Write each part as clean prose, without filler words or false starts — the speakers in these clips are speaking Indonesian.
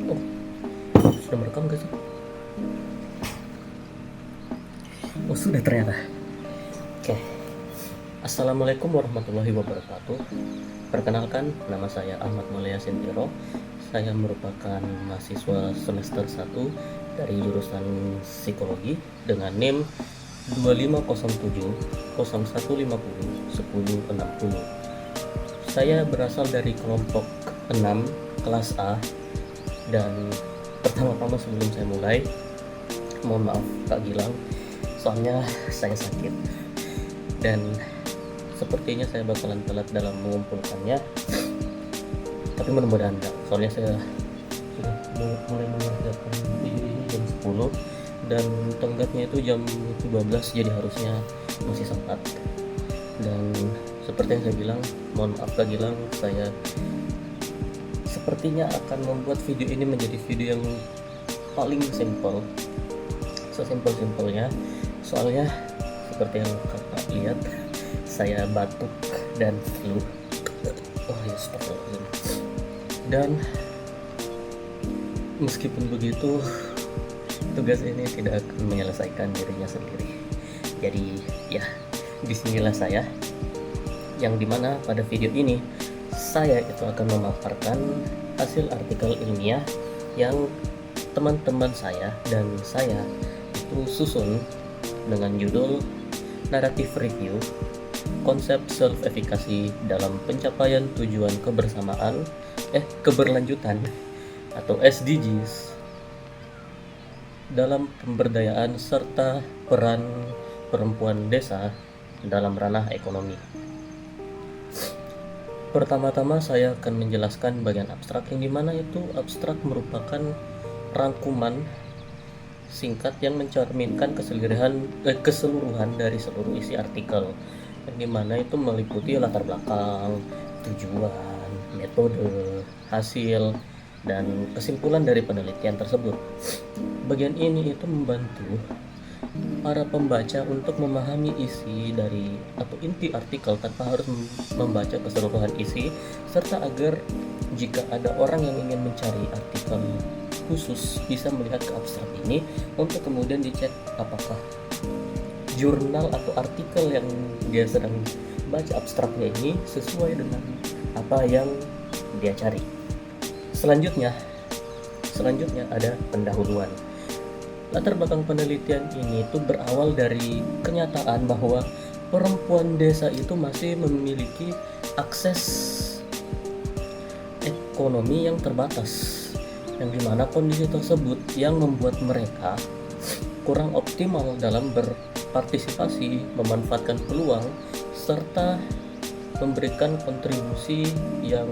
Oh, sudah merekam gak sih? Oh, sudah ternyata. Oke. Assalamualaikum warahmatullahi wabarakatuh. Perkenalkan, nama saya Ahmad Malaya Sintiro. Saya merupakan mahasiswa semester 1 dari jurusan Psikologi dengan NIM 2507 0150 1060. Saya berasal dari kelompok 6 kelas A, dan pertama-tama sebelum saya mulai, mohon maaf Kak Gilang, soalnya saya sakit dan sepertinya saya bakalan telat dalam mengumpulkannya, tapi mudah-mudahan enggak, soalnya saya sudah mulai mengerjakan video ini jam 10 dan tenggatnya itu jam 12, jadi harusnya masih sempat. Dan seperti yang saya bilang, mohon maaf Kak Gilang, saya sepertinya akan membuat video ini menjadi video yang paling simple, sesimpel-simpelnya, soalnya seperti yang kakak lihat, saya batuk dan flu. Oh ya, astagfirullahaladzim. Dan meskipun begitu, tugas ini tidak akan menyelesaikan dirinya sendiri. Jadi ya, disinilah saya, yang dimana pada video ini saya itu akan memaparkan hasil artikel ilmiah yang teman-teman saya dan saya itu susun dengan judul Naratif Review Konsep Self-Efficacy dalam Pencapaian Tujuan Keberlanjutan atau SDGs dalam pemberdayaan serta peran perempuan desa dalam ranah ekonomi. Pertama-tama saya akan menjelaskan bagian abstrak, yang dimana itu abstrak merupakan rangkuman singkat yang mencerminkan keseluruhan dari seluruh isi artikel, yang dimana itu meliputi latar belakang, tujuan, metode, hasil, dan kesimpulan dari penelitian tersebut. Bagian ini itu membantu para pembaca untuk memahami isi dari atau inti artikel tanpa harus membaca keseluruhan isi, serta agar jika ada orang yang ingin mencari artikel khusus bisa melihat ke abstrak ini untuk kemudian dicek apakah jurnal atau artikel yang dia sedang baca abstraknya ini sesuai dengan apa yang dia cari. Selanjutnya ada pendahuluan. Latar belakang penelitian ini itu berawal dari kenyataan bahwa perempuan desa itu masih memiliki akses ekonomi yang terbatas, yang dimana kondisi tersebut yang membuat mereka kurang optimal dalam berpartisipasi, memanfaatkan peluang, serta memberikan kontribusi yang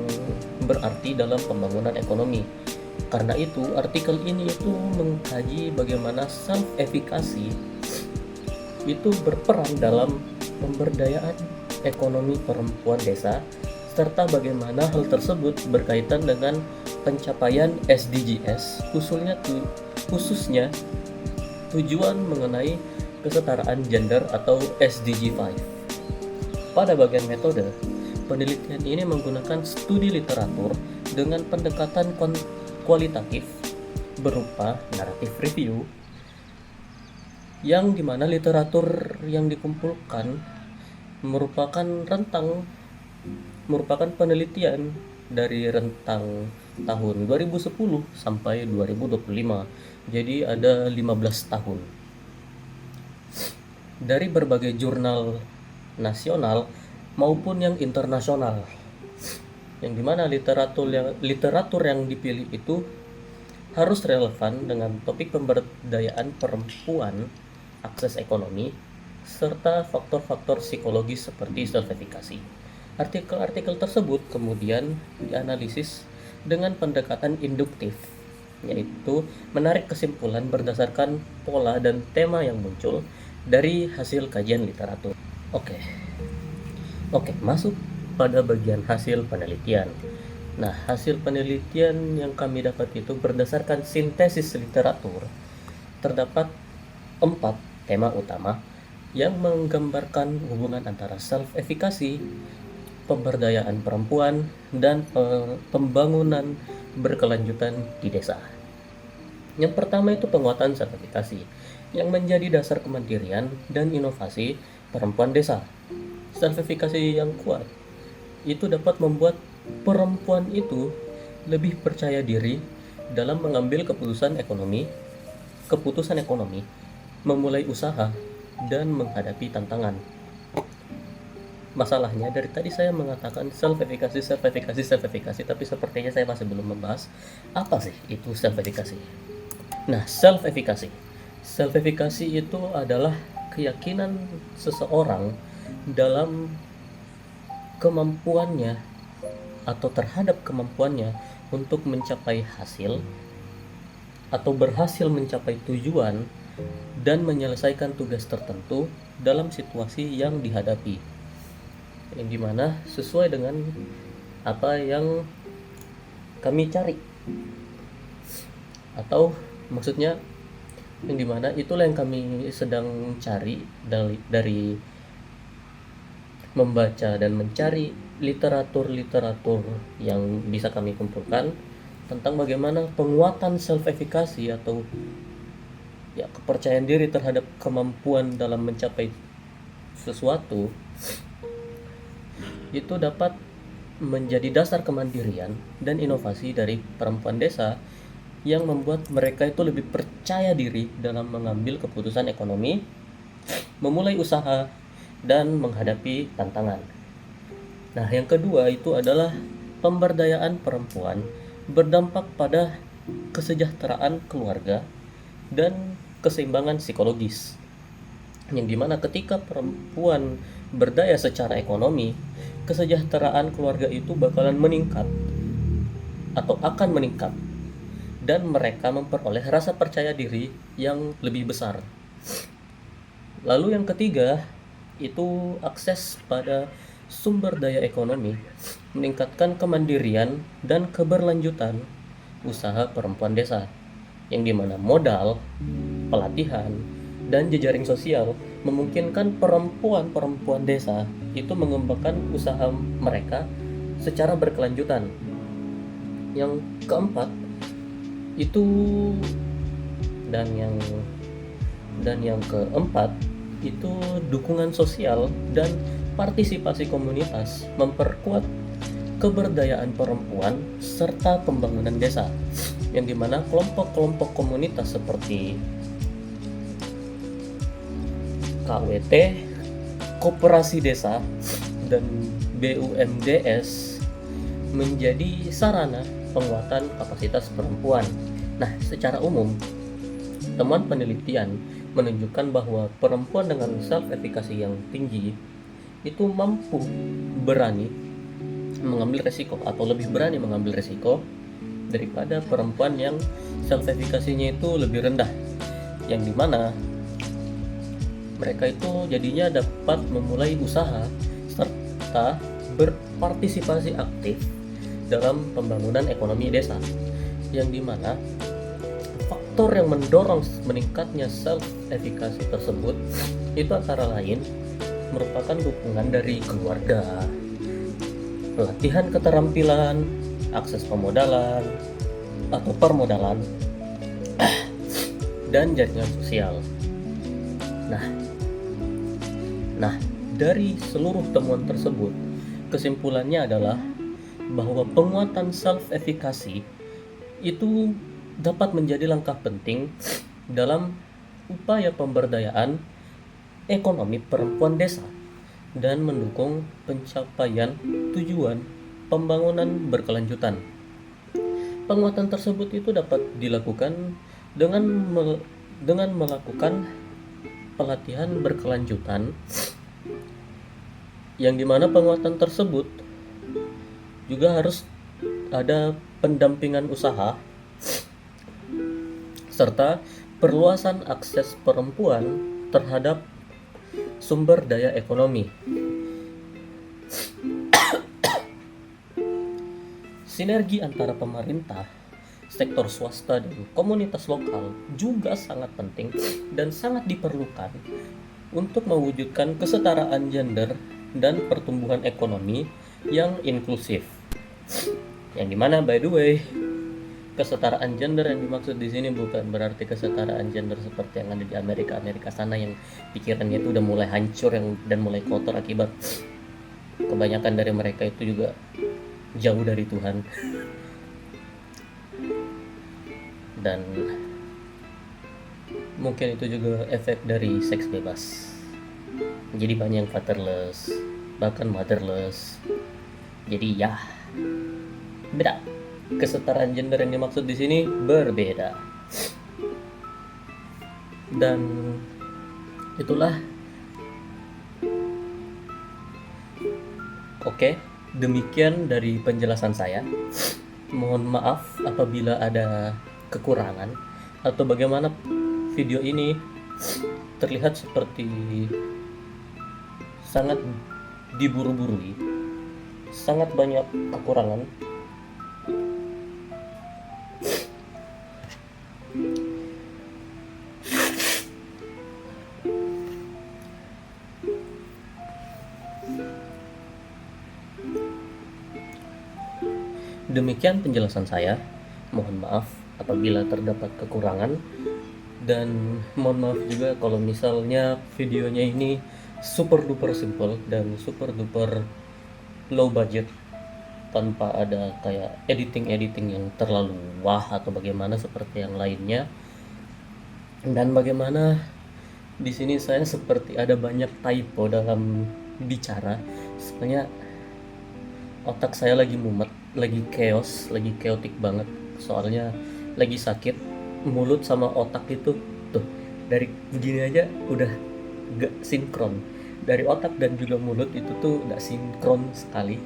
berarti dalam pembangunan ekonomi. Karena itu, artikel ini itu mengkaji bagaimana self-efficacy itu berperan dalam pemberdayaan ekonomi perempuan desa, serta bagaimana hal tersebut berkaitan dengan pencapaian SDGs, khususnya tujuan mengenai kesetaraan gender atau SDG 5. Pada bagian metode, penelitian ini menggunakan studi literatur dengan pendekatan kualitatif berupa naratif review, yang dimana literatur yang dikumpulkan merupakan penelitian dari rentang tahun 2010 sampai 2025. Jadi ada 15 tahun. Dari berbagai jurnal nasional maupun yang internasional. Yang dimana literatur yang dipilih itu harus relevan dengan topik pemberdayaan perempuan, akses ekonomi, serta faktor-faktor psikologis seperti self-efficacy. Artikel-artikel tersebut kemudian dianalisis dengan pendekatan induktif, yaitu menarik kesimpulan berdasarkan pola dan tema yang muncul dari hasil kajian literatur. Oke, masuk pada bagian hasil penelitian. Nah, hasil penelitian yang kami dapat itu berdasarkan sintesis literatur. Terdapat 4 tema utama yang menggambarkan hubungan antara self-efficacy, pemberdayaan perempuan, dan pembangunan berkelanjutan di desa. Yang pertama itu penguatan sertifikasi, yang menjadi dasar kemandirian dan inovasi perempuan desa. Sertifikasi yang kuat itu dapat membuat perempuan itu lebih percaya diri dalam mengambil keputusan ekonomi, memulai usaha, dan menghadapi tantangan. Masalahnya dari tadi saya mengatakan sertifikasi, tapi sepertinya saya masih belum membahas apa sih itu sertifikasi. Nah, self-efficacy itu adalah keyakinan seseorang dalam kemampuannya atau terhadap kemampuannya untuk mencapai hasil atau berhasil mencapai tujuan dan menyelesaikan tugas tertentu dalam situasi yang dihadapi, yang dimana sesuai dengan apa yang kami cari, atau maksudnya yang dimana itulah yang kami sedang cari dari membaca dan mencari literatur yang bisa kami kumpulkan tentang bagaimana penguatan self-efficacy atau ya kepercayaan diri terhadap kemampuan dalam mencapai sesuatu itu dapat menjadi dasar kemandirian dan inovasi dari perempuan desa yang membuat mereka itu lebih percaya diri dalam mengambil keputusan ekonomi, memulai usaha, dan menghadapi tantangan. Nah, yang kedua itu adalah pemberdayaan perempuan berdampak pada kesejahteraan keluarga dan keseimbangan psikologis. Yang dimana ketika perempuan berdaya secara ekonomi, kesejahteraan keluarga itu bakalan meningkat atau akan meningkat, dan mereka memperoleh rasa percaya diri yang lebih besar. Lalu yang ketiga itu akses pada sumber daya ekonomi, meningkatkan kemandirian dan keberlanjutan usaha perempuan desa, yang dimana modal, pelatihan, dan jejaring sosial memungkinkan perempuan desa itu mengembangkan usaha mereka secara berkelanjutan. Yang keempat itu dan yang keempat itu dukungan sosial dan partisipasi komunitas memperkuat keberdayaan perempuan serta pembangunan desa, yang dimana kelompok-kelompok komunitas seperti KWT, Koperasi Desa, dan BUMDes menjadi sarana penguatan kapasitas perempuan. Nah, secara umum temuan penelitian menunjukkan bahwa perempuan dengan self-efficacy yang tinggi itu mampu berani mengambil resiko atau lebih berani mengambil resiko daripada perempuan yang self-efficacy-nya itu lebih rendah, yang dimana mereka itu jadinya dapat memulai usaha serta berpartisipasi aktif dalam pembangunan ekonomi desa, yang dimana faktor yang mendorong meningkatnya self-efficacy tersebut itu antara lain merupakan dukungan dari keluarga, pelatihan keterampilan, akses pemodalan atau permodalan, dan jaringan sosial. Nah, dari seluruh temuan tersebut, kesimpulannya adalah bahwa penguatan self-efficacy itu dapat menjadi langkah penting dalam upaya pemberdayaan ekonomi perempuan desa dan mendukung pencapaian tujuan pembangunan berkelanjutan. Penguatan tersebut itu dapat dilakukan dengan melakukan pelatihan berkelanjutan, yang dimana penguatan tersebut juga harus ada pendampingan usaha serta perluasan akses perempuan terhadap sumber daya ekonomi. Sinergi antara pemerintah, sektor swasta, dan komunitas lokal juga sangat penting dan sangat diperlukan untuk mewujudkan kesetaraan gender dan pertumbuhan ekonomi yang inklusif. Yang dimana by the way, kesetaraan gender yang dimaksud di sini bukan berarti kesetaraan gender seperti yang ada di Amerika sana yang pikirannya itu udah mulai hancur dan mulai kotor akibat kebanyakan dari mereka itu juga jauh dari Tuhan. Dan mungkin itu juga efek dari seks bebas. Jadi banyak yang fatherless, bahkan motherless. Jadi ya, beda. Kesetaraan gender yang dimaksud di sini berbeda. Dan itulah. Oke, demikian dari penjelasan saya. Mohon maaf apabila ada kekurangan atau bagaimana video ini terlihat seperti sangat diburu-burui, sangat banyak kekurangan. Demikian penjelasan saya. Mohon maaf apabila terdapat kekurangan, dan mohon maaf juga kalau misalnya videonya ini super duper simple dan super duper low budget, tanpa ada kayak editing yang terlalu wah atau bagaimana seperti yang lainnya. Dan bagaimana di sini saya seperti ada banyak typo dalam bicara. Sebenarnya otak saya lagi mumet, lagi chaos, lagi chaotic banget. Soalnya lagi sakit, mulut sama otak itu tuh dari begini aja udah gak sinkron. Dari otak dan juga mulut itu tuh gak sinkron sekali.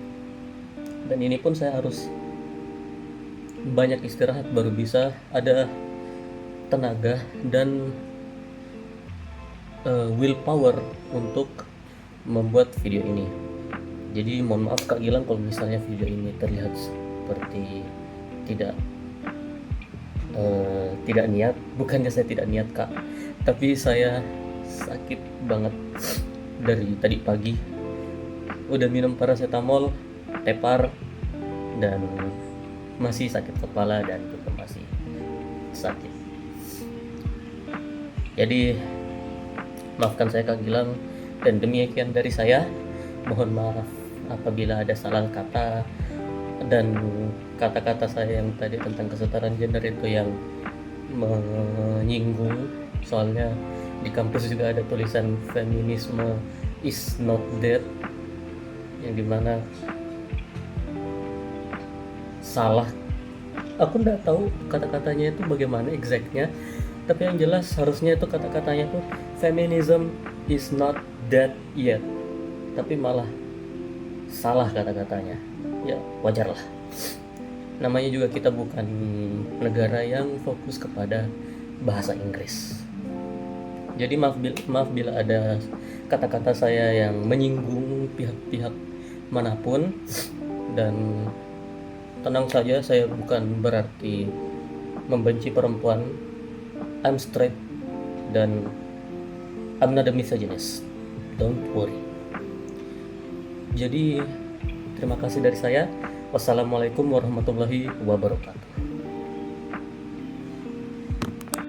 Dan ini pun saya harus banyak istirahat baru bisa ada tenaga dan willpower untuk membuat video ini. Jadi mohon maaf Kak Gilang kalau misalnya video ini terlihat seperti tidak niat. Bukannya saya tidak niat Kak, tapi saya sakit banget dari tadi pagi. Udah minum paracetamol, tepar, dan masih sakit kepala dan juga masih sakit. Jadi maafkan saya Kak Gilang, dan demikian dari saya. Mohon maaf apabila ada salah kata dan kata-kata saya yang tadi tentang kesetaraan gender itu yang menyinggung. Soalnya di kampus juga ada tulisan feminisme is not dead, yang dimana salah. Aku nggak tahu kata-katanya itu bagaimana exactnya, tapi yang jelas harusnya itu kata-katanya tuh feminism is not dead yet, tapi malah salah kata-katanya. Ya wajar lah, namanya juga kita bukan negara yang fokus kepada bahasa Inggris. Jadi maaf bila ada kata-kata saya yang menyinggung pihak-pihak manapun. Dan tenang saja, saya bukan berarti membenci perempuan. I'm straight dan I'm not a misogynist, don't worry. Jadi terima kasih dari saya. Wassalamualaikum warahmatullahi wabarakatuh.